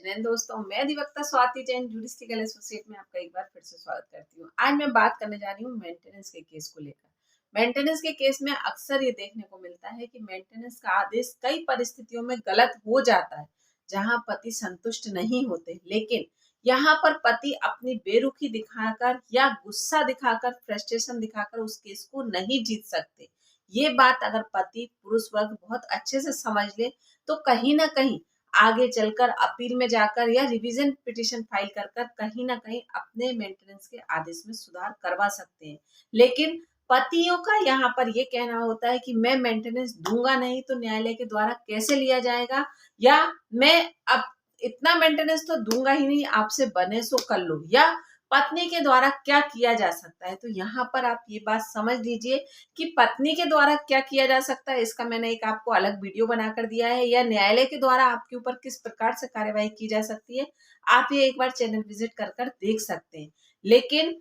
जिन दोस्तों, मैं अधिवक्ता स्वाति जैन ज्यूडिस्टिकल एसोसिएट में आपका एक बार फिर से स्वागत करती हूँ। आज मैं बात करने जा रही हूँ मेंटेनेंस के केस को लेकर। मेंटेनेंस के केस में अक्सर ये देखने को मिलता है कि मेंटेनेंस का आदेश कई परिस्थितियों में गलत हो जाता है, जहाँ पति संतुष्ट नहीं होते, लेकिन यहाँ पर पति अपनी बेरुखी दिखाकर या गुस्सा दिखाकर, फ्रस्ट्रेशन दिखाकर उस केस को नहीं जीत सकते। ये बात अगर पति पुरुष वर्ग बहुत अच्छे से समझ ले तो कहीं ना कहीं आगे चलकर अपील में जाकर या रिवीजन पिटीशन फाइल कर कर कहीं ना कहीं अपने मेंटेनेंस के आदेश में सुधार करवा सकते हैं। लेकिन पतियों का यहाँ पर ये कहना होता है कि मैं मेंटेनेंस दूंगा नहीं तो न्यायालय के द्वारा कैसे लिया जाएगा, या मैं अब इतना मेंटेनेंस तो दूंगा ही नहीं, आपसे बने सो कर लो, या पत्नी के द्वारा क्या किया जा सकता है। तो यहाँ पर आप ये बात समझ लीजिए कि पत्नी के द्वारा क्या किया जा सकता है, इसका मैंने एक आपको अलग वीडियो बनाकर दिया है, या न्यायालय के द्वारा आपके ऊपर किस प्रकार से कार्यवाही की जा सकती है, आप ये एक बार चैनल विजिट कर कर देख सकते हैं। लेकिन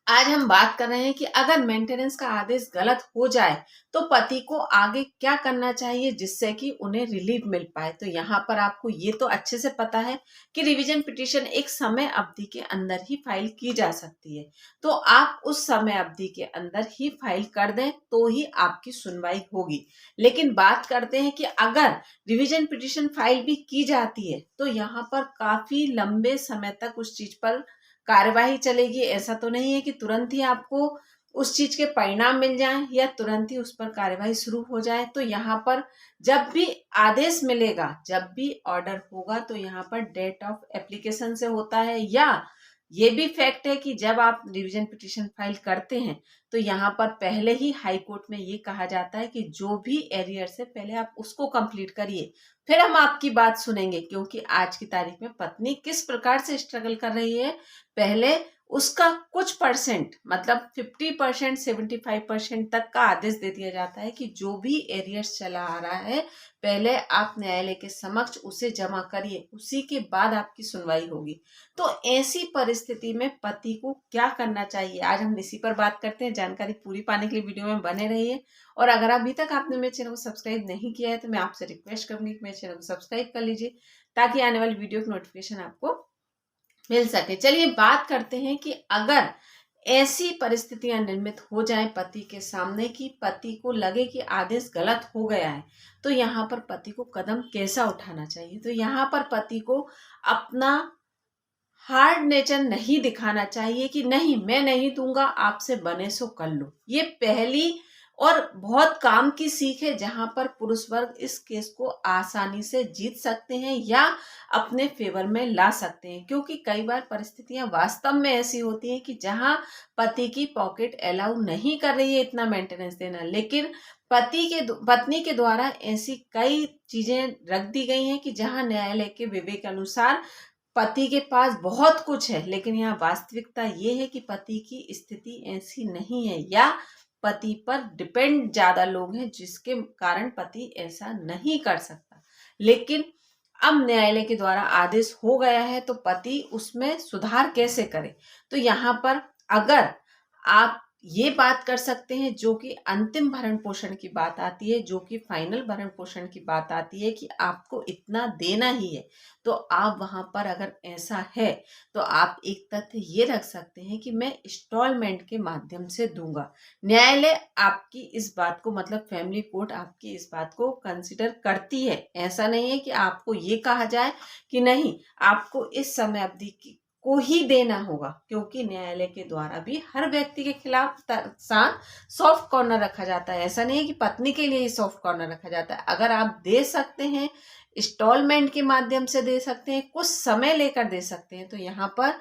आज हम बात कर रहे हैं कि अगर मेंटेनेंस का आदेश गलत हो जाए तो पति को आगे क्या करना चाहिए जिससे कि उन्हें रिलीफ मिल पाए। तो यहाँ पर आपको ये तो अच्छे से पता है कि रिवीजन पिटीशन एक समय अवधि के अंदर ही फाइल की जा सकती है, तो आप उस समय अवधि के अंदर ही फाइल कर दें तो ही आपकी सुनवाई होगी। लेकिन बात करते हैं कि अगर रिवीजन पिटीशन फाइल भी की जाती है तो यहाँ पर काफी लंबे समय तक उस चीज पर कार्यवाही चलेगी। ऐसा तो नहीं है कि तुरंत ही आपको उस चीज के परिणाम मिल जाएं या तुरंत ही उस पर कार्यवाही शुरू हो जाए। तो यहाँ पर जब भी आदेश मिलेगा, जब भी ऑर्डर होगा, तो यहाँ पर डेट ऑफ एप्लीकेशन से होता है, या ये भी फैक्ट है कि जब आप रिवीजन पिटीशन फाइल करते हैं तो यहाँ पर पहले ही हाई कोर्ट में ये कहा जाता है कि जो भी एरियर से पहले आप उसको कंप्लीट करिए, फिर हम आपकी बात सुनेंगे। क्योंकि आज की तारीख में पत्नी किस प्रकार से स्ट्रगल कर रही है, पहले उसका कुछ परसेंट मतलब 50%, 75% तक का आदेश दे दिया जाता है कि जो भी एरियर्स चला आ रहा है पहले आप न्यायालय के समक्ष उसे जमा करिए, उसी के बाद आपकी सुनवाई होगी। तो ऐसी परिस्थिति में पति को क्या करना चाहिए, आज हम इसी पर बात करते हैं। जानकारी पूरी पाने के लिए वीडियो में बने रहिए। और अगर अभी तक आपने मेरे चैनल को सब्सक्राइब नहीं किया है तो मैं आपसे रिक्वेस्ट करूंगी कि मेरे चैनल को सब्सक्राइब कर लीजिए ताकि आने वाली वीडियो की नोटिफिकेशन आपको मिल सके। चलिए बात करते हैं कि अगर ऐसी परिस्थितियां निर्मित हो जाए पति के सामने कि पति को लगे कि आदेश गलत हो गया है, तो यहाँ पर पति को कदम कैसा उठाना चाहिए। तो यहाँ पर पति को अपना हार्ड नेचर नहीं दिखाना चाहिए कि नहीं मैं नहीं दूंगा, आपसे बने सो कर लो। ये पहली और बहुत काम की सीख है जहां पर पुरुष वर्ग इस केस को आसानी से जीत सकते हैं या अपने फेवर में ला सकते हैं। क्योंकि कई बार परिस्थितियां वास्तव में ऐसी होती हैं कि जहां पति की पॉकेट अलाउ नहीं कर रही है इतना मेंटेनेंस देना, लेकिन पत्नी के द्वारा ऐसी कई चीजें रख दी गई हैं कि जहां न्यायालय के विवेक अनुसार पति के पास बहुत कुछ है, लेकिन यहाँ वास्तविकता ये है कि पति की स्थिति ऐसी नहीं है, या पति पर डिपेंड ज्यादा लोग हैं जिसके कारण पति ऐसा नहीं कर सकता। लेकिन अब न्यायालय के द्वारा आदेश हो गया है तो पति उसमें सुधार कैसे करे। तो यहाँ पर अगर आप ये बात कर सकते हैं, जो कि अंतिम भरण पोषण की बात आती है, जो कि फाइनल भरण पोषण की बात आती है कि आपको इतना देना ही है, तो आप वहां पर अगर ऐसा है तो आप एक तथ्य ये रख सकते हैं कि मैं इंस्टॉलमेंट के माध्यम से दूंगा। न्यायालय आपकी इस बात को मतलब फैमिली कोर्ट आपकी इस बात को कंसिडर करती है। ऐसा नहीं है कि आपको ये कहा जाए कि नहीं आपको इस समय अवधि की को ही देना होगा, क्योंकि न्यायालय के द्वारा भी हर व्यक्ति के खिलाफ सॉफ्ट कॉर्नर रखा जाता है। ऐसा नहीं है कि पत्नी के लिए ही सॉफ्ट कॉर्नर रखा जाता है। अगर आप दे सकते हैं इंस्टॉलमेंट के माध्यम से दे सकते हैं, कुछ समय लेकर दे सकते हैं, तो यहाँ पर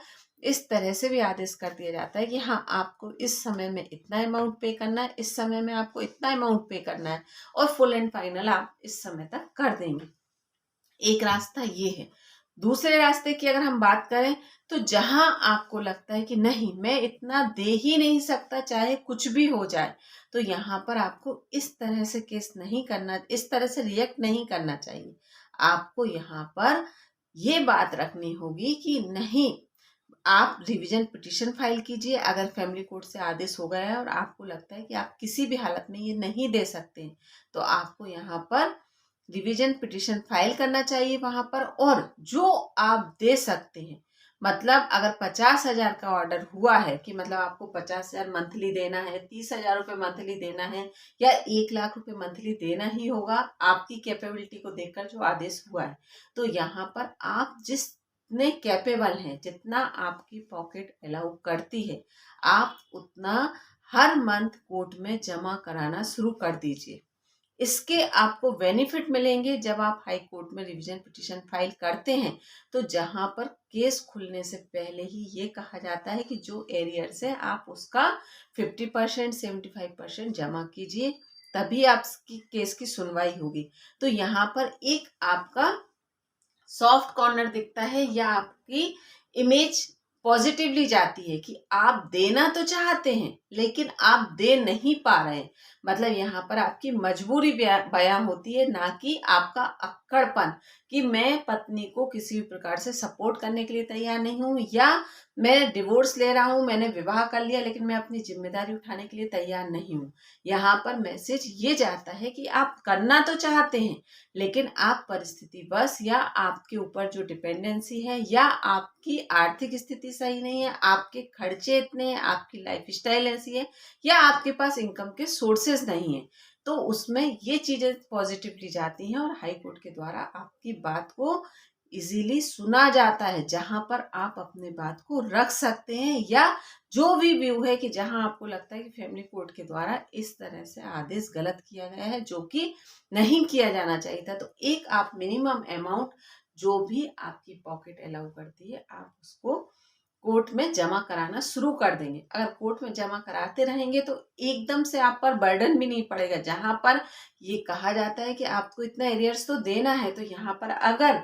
इस तरह से भी आदेश कर दिया जाता है कि हाँ आपको इस समय में इतना अमाउंट पे करना है, इस समय में आपको इतना अमाउंट पे करना है, और फुल एंड फाइनल आप इस समय तक कर देंगे। एक रास्ता ये है। दूसरे रास्ते की अगर हम बात करें तो जहां आपको लगता है कि नहीं मैं इतना दे ही नहीं सकता चाहे कुछ भी हो जाए, तो यहाँ पर आपको इस तरह से केस नहीं करना, इस तरह से रिएक्ट नहीं करना चाहिए। आपको यहाँ पर ये बात रखनी होगी कि नहीं आप रिवीजन पिटीशन फाइल कीजिए। अगर फैमिली कोर्ट से आदेश हो गया है और आपको लगता है कि आप किसी भी हालत में ये नहीं दे सकते, तो आपको यहाँ पर रिवीजन पिटिशन फाइल करना चाहिए वहां पर। और जो आप दे सकते हैं, मतलब अगर 50,000 का ऑर्डर हुआ है कि मतलब आपको 50,000 मंथली देना है, 30,000 रुपये मंथली देना है, या 1 लाख रुपए मंथली देना ही होगा आपकी कैपेबिलिटी को देखकर जो आदेश हुआ है, तो यहाँ पर आप जितने कैपेबल हैं, जितना आपकी पॉकेट अलाउ करती है, आप उतना हर मंथ कोर्ट में जमा कराना शुरू कर दीजिए। इसके आपको बेनिफिट मिलेंगे जब आप हाई कोर्ट में रिवीजन पिटीशन फाइल करते हैं, तो जहां पर केस खुलने से पहले ही ये कहा जाता है कि जो एरियर्स है आप उसका 50% 75% जमा कीजिए, तभी आपकी केस की सुनवाई होगी। तो यहाँ पर एक आपका सॉफ्ट कॉर्नर दिखता है, या आपकी इमेज पॉजिटिवली जाती है कि आप देना तो चाहते हैं लेकिन आप दे नहीं पा रहे हैं। मतलब यहाँ पर आपकी मजबूरी बयां होती है, ना कि आपका अक्कड़पन कि मैं पत्नी को किसी भी प्रकार से सपोर्ट करने के लिए तैयार नहीं हूँ, या मैं डिवोर्स ले रहा हूँ, मैंने विवाह कर लिया लेकिन मैं अपनी जिम्मेदारी उठाने के लिए तैयार नहीं हूँ। यहाँ पर मैसेज ये जाता है कि आप करना तो चाहते हैं लेकिन आप परिस्थिति बस, या आपके ऊपर जो डिपेंडेंसी है, या आपकी आर्थिक स्थिति सही नहीं है, आपके खर्चे इतने हैं, आपकी लाइफ स्टाइल ऐसी है, या आपके पास इनकम के सोर्सेज नहीं है, तो उसमें ये चीजें पॉजिटिवली जाती हैं और हाई कोर्ट के द्वारा आपकी बात को इजीली सुना जाता है, जहां पर आप अपने बात को रख सकते हैं। या जो भी व्यू है कि जहां आपको लगता है कि फैमिली कोर्ट के द्वारा इस तरह से आदेश गलत किया गया है, जो कि नहीं किया जाना चाहिए था, तो एक आप मिनिमम अमाउंट जो भी आपकी पॉकेट अलाउ करती है, आप उसको कोर्ट में जमा कराना शुरू कर देंगे। अगर कोर्ट में जमा कराते रहेंगे तो एकदम से आप पर बर्डन भी नहीं पड़ेगा। जहां पर ये कहा जाता है कि आपको इतना एरियर्स तो देना है, तो यहाँ पर अगर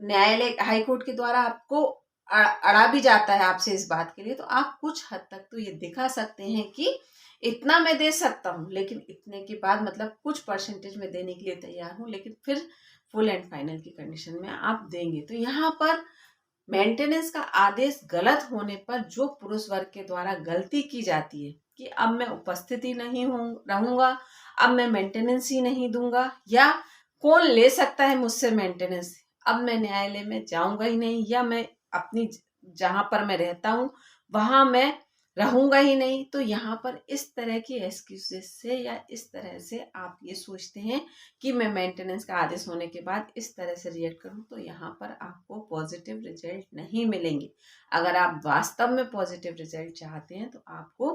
न्यायालय हाई कोर्ट के द्वारा आपको अड़ा भी जाता है आपसे इस बात के लिए, तो आप कुछ हद तक तो ये दिखा सकते हैं कि इतना मैं दे सकता हूँ, लेकिन इतने के बाद मतलब कुछ परसेंटेज में देने के लिए तैयार हूँ, लेकिन फिर फुल एंड फाइनल की कंडीशन में आप देंगे। तो यहाँ पर मेंटेनेंस का आदेश गलत होने पर जो पुरुष वर्ग के द्वारा गलती की जाती है कि अब मैं उपस्थित ही नहीं रहूंगा, अब मैं मेंटेनेंस ही नहीं दूंगा, या कौन ले सकता है मुझसे मेंटेनेंस, अब मैं न्यायालय में जाऊंगा ही नहीं, या मैं अपनी जहां पर मैं रहता हूं वहां मैं रहूंगा ही नहीं। तो यहाँ पर इस तरह की एक्सक्यूजेस से, या इस तरह से आप ये सोचते हैं कि मैं मेंटेनेंस का आदेश होने के बाद इस तरह से रिएक्ट करूं, तो यहाँ पर आपको पॉजिटिव रिजल्ट नहीं मिलेंगे। अगर आप वास्तव में पॉजिटिव रिजल्ट चाहते हैं तो आपको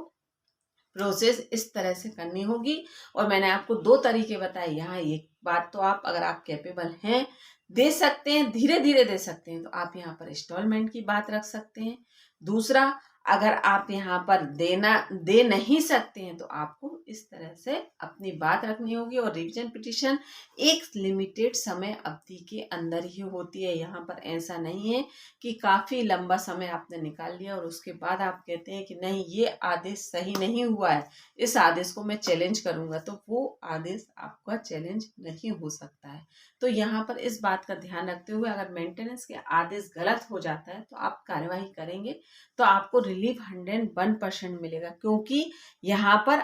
प्रोसेस इस तरह से करनी होगी। और मैंने आपको 2 तरीके बताए। यहाँ एक बात तो आप, अगर आप कैपेबल हैं, दे सकते हैं, धीरे धीरे दे सकते हैं, तो आप यहाँ पर इंस्टॉलमेंट की बात रख सकते हैं। दूसरा, अगर आप यहाँ पर दे नहीं सकते हैं, तो आपको इस तरह से अपनी बात रखनी होगी। और रिवीजन पिटीशन एक लिमिटेड समय अवधि के अंदर ही होती है। यहाँ पर ऐसा नहीं है कि काफ़ी लंबा समय आपने निकाल लिया और उसके बाद आप कहते हैं कि नहीं, ये आदेश सही नहीं हुआ है, इस आदेश को मैं चैलेंज करूँगा, तो वो आदेश आपका चैलेंज नहीं हो सकता है। तो यहाँ पर इस बात का ध्यान रखते हुए, अगर मेंटेनेंस के आदेश गलत हो जाता है तो आप कार्यवाही करेंगे, तो आपको रिलीफ 101% मिलेगा। क्योंकि यहाँ पर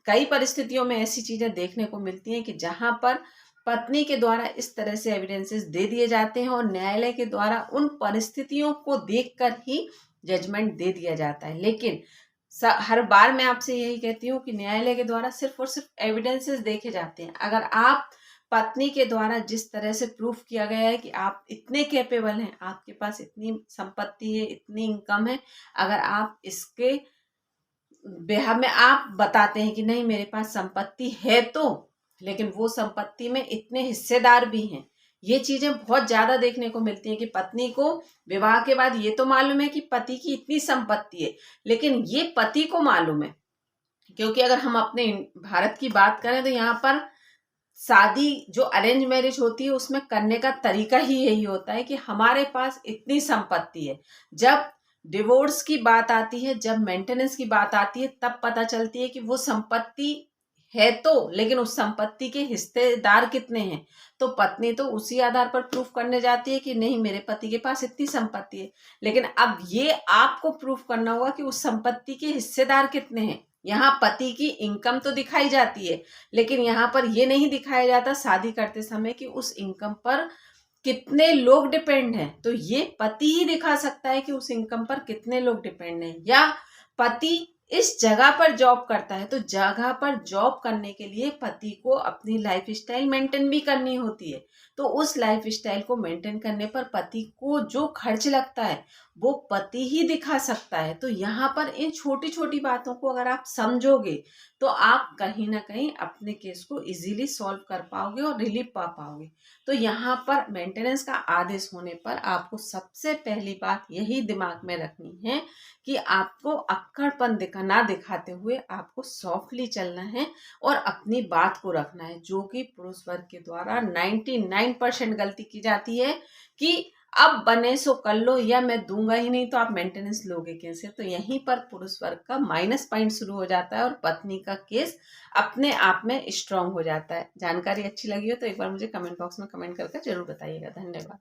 कई परिस्थितियों में ऐसी चीजें देखने को मिलती हैं कि जहां पर पत्नी के द्वारा इस तरह से एविडेंसेस दे दिए जाते हैं और न्यायालय के द्वारा उन परिस्थितियों को देखकर ही जजमेंट दे दिया जाता है। लेकिन हर बार मैं आपसे यही कहती हूँ कि न्यायालय के द्वारा सिर्फ और सिर्फ एविडेंसेस देखे जाते हैं। अगर आप पत्नी के द्वारा जिस तरह से प्रूफ किया गया है कि आप इतने कैपेबल हैं, आपके पास इतनी संपत्ति है, इतनी इनकम है, अगर आप इसके बेहद में आप बताते हैं कि नहीं मेरे पास संपत्ति है, तो लेकिन वो संपत्ति में इतने हिस्सेदार भी हैं, ये चीजें बहुत ज्यादा देखने को मिलती हैं कि पत्नी को विवाह के बाद ये तो मालूम है कि पति की इतनी संपत्ति है, लेकिन ये पति को मालूम है। क्योंकि अगर हम अपने भारत की बात करें तो यहाँ पर शादी जो अरेंज मैरिज होती है उसमें करने का तरीका ही यही होता है कि हमारे पास इतनी संपत्ति है। जब डिवोर्स की बात आती है, जब मेंटेनेंस की बात आती है, तब पता चलती है कि वो संपत्ति है तो, लेकिन उस संपत्ति के हिस्सेदार कितने हैं। तो पत्नी तो उसी आधार पर प्रूफ करने जाती है कि नहीं मेरे पति के पास इतनी संपत्ति है, लेकिन अब ये आपको प्रूफ करना होगा कि उस संपत्ति के हिस्सेदार कितने हैं। यहाँ पति की इनकम तो दिखाई जाती है, लेकिन यहाँ पर ये नहीं दिखाया जाता शादी करते समय कि उस इनकम पर कितने लोग डिपेंड हैं। तो ये पति ही दिखा सकता है कि उस इनकम पर कितने लोग डिपेंड हैं। या पति इस जगह पर जॉब करता है तो जगह पर जॉब करने के लिए पति को अपनी लाइफ स्टाइल मेंटेन भी करनी होती है। तो उस लाइफ स्टाइल को मेंटेन करने पर पति को जो खर्च लगता है वो पति ही दिखा सकता है। तो यहाँ पर इन छोटी छोटी बातों को अगर आप समझोगे तो आप कहीं ना कहीं अपने केस को इजीली सॉल्व कर पाओगे और रिलीफ पा पाओगे। तो यहाँ पर मेंटेनेंस का आदेश होने पर आपको सबसे पहली बात यही दिमाग में रखनी है कि आपको अक्कड़पन ना दिखाते हुए आपको सॉफ्टली चलना है और अपनी बात को रखना है, जो कि पुरुष वर्ग के द्वारा 99% गलती की जाती है कि अब बने सो कर लो, या मैं दूंगा ही नहीं तो आप मेंटेनेंस लोगे कैसे। तो यहीं पर पुरुष वर्ग का माइनस पॉइंट शुरू हो जाता है और पत्नी का केस अपने आप में स्ट्रांग हो जाता है। जानकारी अच्छी लगी हो तो एक बार मुझे कमेंट बॉक्स में कमेंट करके जरूर बताइएगा। धन्यवाद।